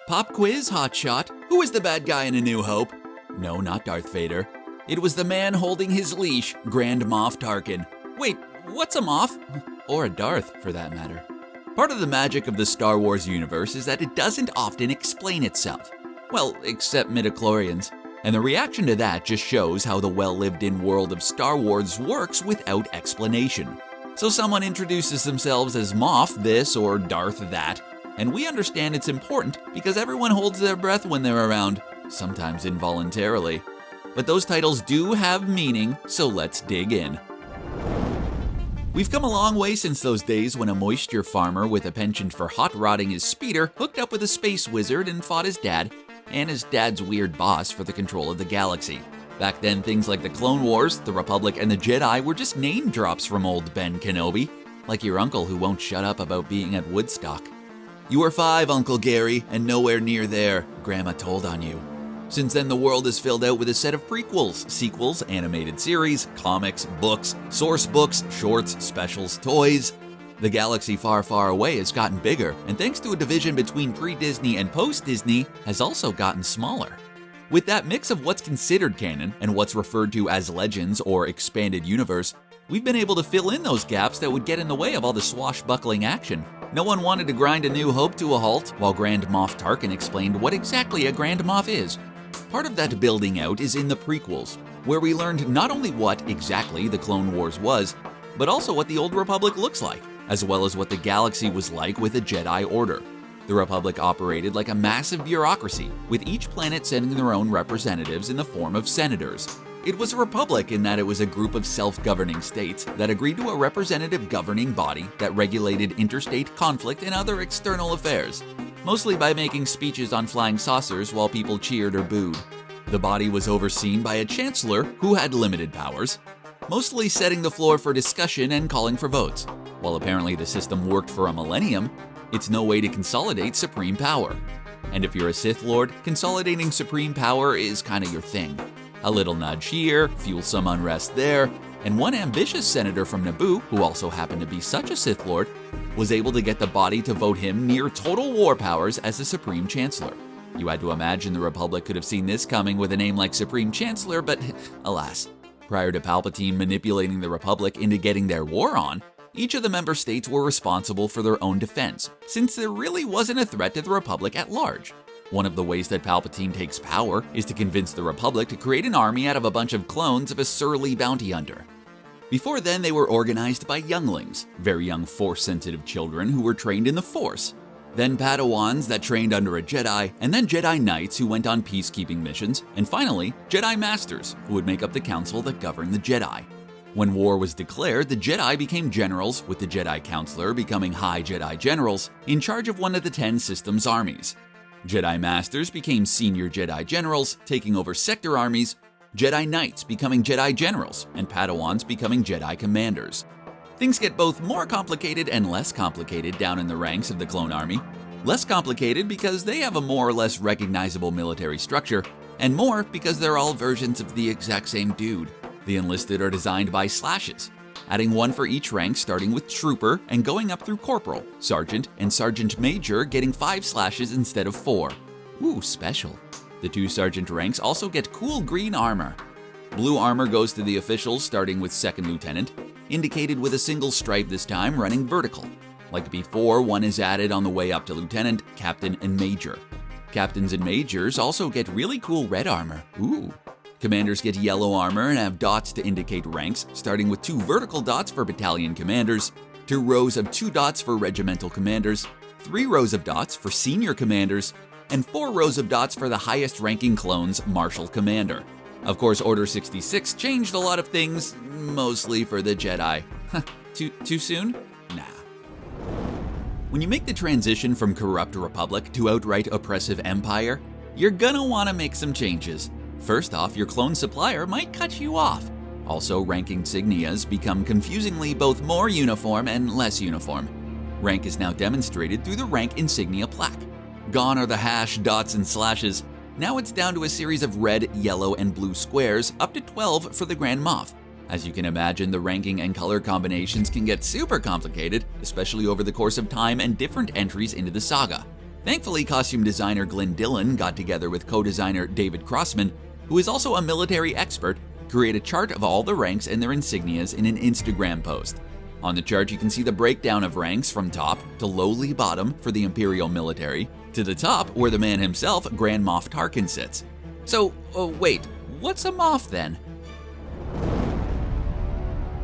Pop quiz, hotshot. Who is the bad guy in A New Hope? No, not Darth Vader. It was the man holding his leash, Grand Moff Tarkin. Wait, what's a Moff? Or a Darth, for that matter. Part of the magic of the Star Wars universe is that it doesn't often explain itself. Well, except midichlorians. And the reaction to that just shows how the well-lived-in world of Star Wars works without explanation. So someone introduces themselves as Moff this or Darth that, and we understand it's important because everyone holds their breath when they're around, sometimes involuntarily. But those titles do have meaning, so let's dig in. We've come a long way since those days when a moisture farmer with a penchant for hot-rodding his speeder hooked up with a space wizard and fought his dad and his dad's weird boss for the control of the galaxy. Back then, things like the Clone Wars, the Republic, and the Jedi were just name drops from old Ben Kenobi, like your uncle who won't shut up about being at Woodstock. "You were 5, Uncle Gary, and nowhere near there," Grandma told on you. Since then, the world is filled out with a set of prequels, sequels, animated series, comics, books, source books, shorts, specials, toys. The galaxy far, far away has gotten bigger, and thanks to a division between pre-Disney and post-Disney, has also gotten smaller. With that mix of what's considered canon and what's referred to as legends or expanded universe, we've been able to fill in those gaps that would get in the way of all the swashbuckling action. No one wanted to grind A New Hope to a halt, while Grand Moff Tarkin explained what exactly a Grand Moff is. Part of that building out is in the prequels, where we learned not only what exactly the Clone Wars was, but also what the Old Republic looks like, as well as what the galaxy was like with the Jedi Order. The Republic operated like a massive bureaucracy, with each planet sending their own representatives in the form of senators. It was a republic in that it was a group of self-governing states that agreed to a representative governing body that regulated interstate conflict and other external affairs, mostly by making speeches on flying saucers while people cheered or booed. The body was overseen by a chancellor who had limited powers, mostly setting the floor for discussion and calling for votes. While apparently the system worked for a millennium, it's no way to consolidate supreme power. And if you're a Sith Lord, consolidating supreme power is kinda your thing. A little nudge here, fuel some unrest there, and one ambitious senator from Naboo, who also happened to be such a Sith Lord, was able to get the body to vote him near total war powers as the Supreme Chancellor. You had to imagine the Republic could have seen this coming with a name like Supreme Chancellor, but alas. Prior to Palpatine manipulating the Republic into getting their war on, each of the member states were responsible for their own defense, since there really wasn't a threat to the Republic at large. One of the ways that Palpatine takes power is to convince the Republic to create an army out of a bunch of clones of a surly bounty hunter. Before then, they were organized by younglings, very young Force-sensitive children who were trained in the Force. Then Padawans that trained under a Jedi, and then Jedi Knights who went on peacekeeping missions, and finally, Jedi Masters, who would make up the council that governed the Jedi. When war was declared, the Jedi became generals, with the Jedi Counselor becoming High Jedi Generals, in charge of one of the 10 systems' armies. Jedi Masters became Senior Jedi Generals, taking over sector armies, Jedi Knights becoming Jedi Generals, and Padawans becoming Jedi Commanders. Things get both more complicated and less complicated down in the ranks of the Clone Army. Less complicated because they have a more or less recognizable military structure, and more because they're all versions of the exact same dude. The enlisted are designed by slashes, adding one for each rank starting with Trooper and going up through Corporal, Sergeant, and Sergeant Major getting 5 slashes instead of 4. Ooh, special. The 2 Sergeant ranks also get cool green armor. Blue armor goes to the officials starting with Second Lieutenant, indicated with a single stripe this time running vertical. Like before, one is added on the way up to Lieutenant, Captain, and Major. Captains and Majors also get really cool red armor. Ooh. Commanders get yellow armor and have dots to indicate ranks, starting with 2 vertical dots for battalion commanders, 2 rows of 2 dots for regimental commanders, 3 rows of dots for senior commanders, and 4 rows of dots for the highest ranking clone's marshal commander. Of course, Order 66 changed a lot of things, mostly for the Jedi. Too soon? Nah. When you make the transition from corrupt republic to outright oppressive empire, you're gonna want to make some changes. First off, your clone supplier might cut you off. Also, rank insignias become confusingly both more uniform and less uniform. Rank is now demonstrated through the rank insignia plaque. Gone are the hash, dots, and slashes. Now it's down to a series of red, yellow, and blue squares, up to 12 for the Grand Moff. As you can imagine, the ranking and color combinations can get super complicated, especially over the course of time and different entries into the saga. Thankfully, costume designer Glenn Dillon got together with co-designer David Crossman, who is also a military expert, to create a chart of all the ranks and their insignias in an Instagram post. On the chart, you can see the breakdown of ranks from top to lowly bottom for the Imperial military, to the top where the man himself, Grand Moff Tarkin, sits. So, wait, what's a Moff then?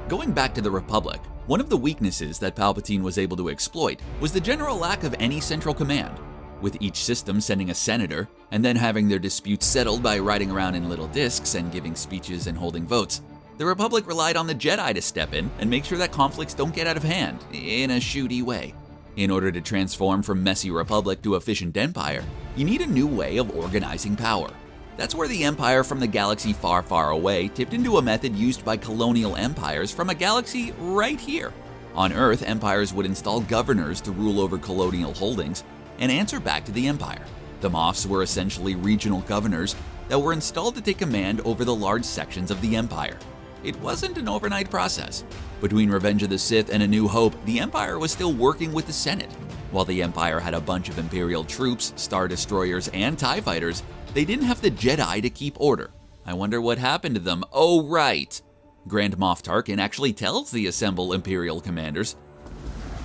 Going back to the Republic, one of the weaknesses that Palpatine was able to exploit was the general lack of any central command. With each system sending a senator, and then having their disputes settled by riding around in little discs and giving speeches and holding votes, the Republic relied on the Jedi to step in and make sure that conflicts don't get out of hand, in a shooty way. In order to transform from messy Republic to efficient Empire, you need a new way of organizing power. That's where the Empire from the galaxy far, far away tipped into a method used by colonial empires from a galaxy right here. On Earth, empires would install governors to rule over colonial holdings and answer back to the Empire. The Moffs were essentially regional governors that were installed to take command over the large sections of the Empire. It wasn't an overnight process. Between Revenge of the Sith and A New Hope, the Empire was still working with the Senate. While the Empire had a bunch of Imperial troops, Star Destroyers, and TIE Fighters, they didn't have the Jedi to keep order. I wonder what happened to them. Oh, right. Grand Moff Tarkin actually tells the assembled Imperial commanders,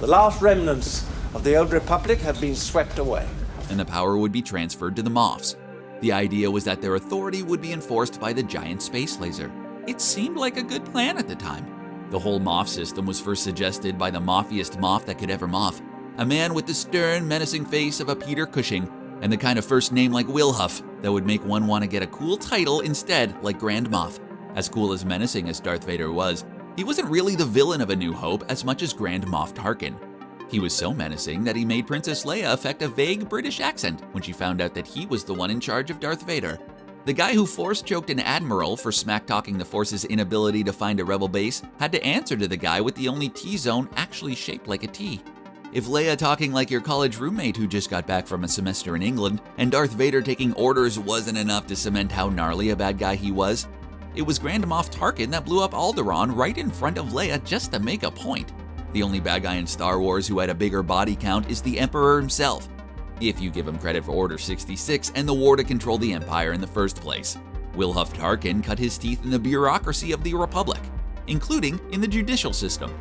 "The last remnants of the old Republic have been swept away," and the power would be transferred to the Moffs. The idea was that their authority would be enforced by the giant space laser. It seemed like a good plan at the time. The whole Moff system was first suggested by the moffiest Moff that could ever Moff, a man with the stern, menacing face of a Peter Cushing, and the kind of first name like Wilhuff that would make one want to get a cool title instead, like Grand Moff. As cool as menacing as Darth Vader was, he wasn't really the villain of A New Hope as much as Grand Moff Tarkin. He was so menacing that he made Princess Leia affect a vague British accent when she found out that he was the one in charge of Darth Vader. The guy who force-choked an admiral for smack-talking the Force's inability to find a rebel base had to answer to the guy with the only T-zone actually shaped like a T. If Leia talking like your college roommate who just got back from a semester in England, and Darth Vader taking orders wasn't enough to cement how gnarly a bad guy he was, it was Grand Moff Tarkin that blew up Alderaan right in front of Leia just to make a point. The only bad guy in Star Wars who had a bigger body count is the Emperor himself, if you give him credit for Order 66 and the war to control the Empire in the first place. Wilhuff Tarkin cut his teeth in the bureaucracy of the Republic, including in the judicial system,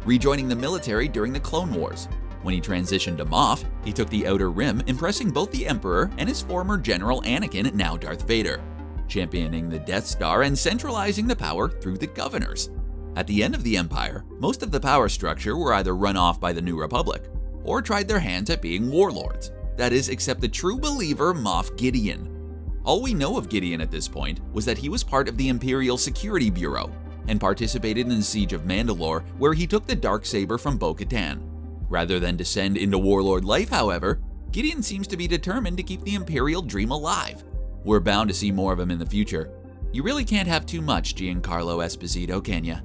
rejoining the military during the Clone Wars. When he transitioned to Moff, he took the Outer Rim, impressing both the Emperor and his former General Anakin, now Darth Vader, championing the Death Star and centralizing the power through the governors. At the end of the Empire, most of the power structure were either run off by the New Republic, or tried their hands at being warlords. That is, except the true believer Moff Gideon. All we know of Gideon at this point was that he was part of the Imperial Security Bureau, and participated in the Siege of Mandalore, where he took the Darksaber from Bo-Katan. Rather than descend into warlord life, however, Gideon seems to be determined to keep the Imperial dream alive. We're bound to see more of him in the future. You really can't have too much Giancarlo Esposito, can ya?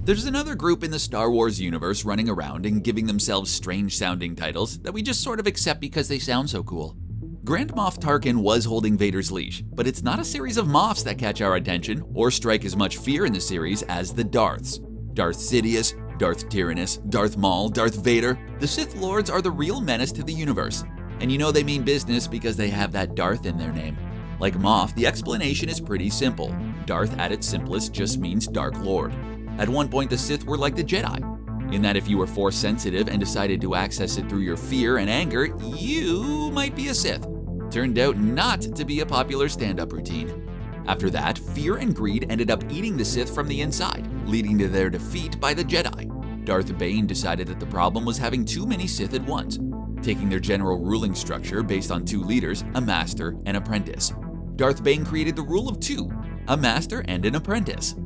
There's another group in the Star Wars universe running around and giving themselves strange-sounding titles that we just sort of accept because they sound so cool. Grand Moff Tarkin was holding Vader's leash, but it's not a series of Moffs that catch our attention or strike as much fear in the series as the Darths. Darth Sidious, Darth Tyrannus, Darth Maul, Darth Vader. The Sith Lords are the real menace to the universe. And you know they mean business because they have that Darth in their name. Like Moff, the explanation is pretty simple. Darth at its simplest just means Dark Lord. At one point, the Sith were like the Jedi, in that if you were Force sensitive and decided to access it through your fear and anger, you might be a Sith. Turned out not to be a popular stand-up routine. After that, fear and greed ended up eating the Sith from the inside, leading to their defeat by the Jedi. Darth Bane decided that the problem was having too many Sith at once, taking their general ruling structure based on two leaders, a master and apprentice. Darth Bane created the rule of two, a master and an apprentice.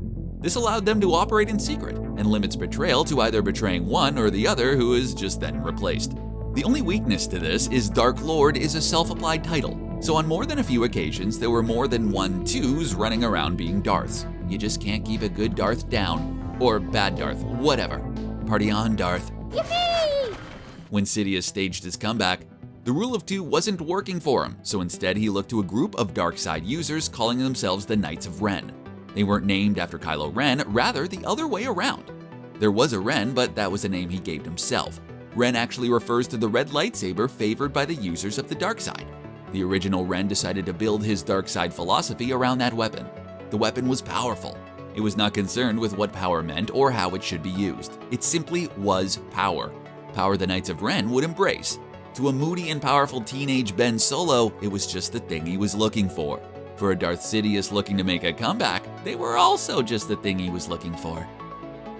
This allowed them to operate in secret and limits betrayal to either betraying one or the other, who is just then replaced. The only weakness to this is Dark Lord is a self-applied title, so on more than a few occasions there were more than 1-2s running around being Darths. You just can't keep a good Darth down, or bad Darth, whatever. Party on, Darth. Yippee! When Sidious staged his comeback, the rule of two wasn't working for him, so instead he looked to a group of dark side users calling themselves the Knights of Ren. They weren't named after Kylo Ren, rather the other way around. There was a Ren, but that was a name he gave himself. Ren actually refers to the red lightsaber favored by the users of the dark side. The original Ren decided to build his dark side philosophy around that weapon. The weapon was powerful. It was not concerned with what power meant or how it should be used. It simply was power. Power the Knights of Ren would embrace. To a moody and powerful teenage Ben Solo, it was just the thing he was looking for. For a Darth Sidious looking to make a comeback, they were also just the thing he was looking for.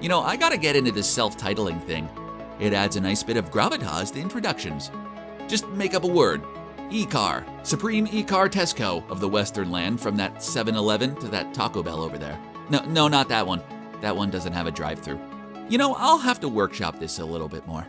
You know, I gotta get into this self-titling thing. It adds a nice bit of gravitas to introductions. Just make up a word. E-Car, Supreme E-Car Tesco of the Western Land, from that 7-Eleven to that Taco Bell over there. No, not that one. That one doesn't have a drive-thru. You know, I'll have to workshop this a little bit more.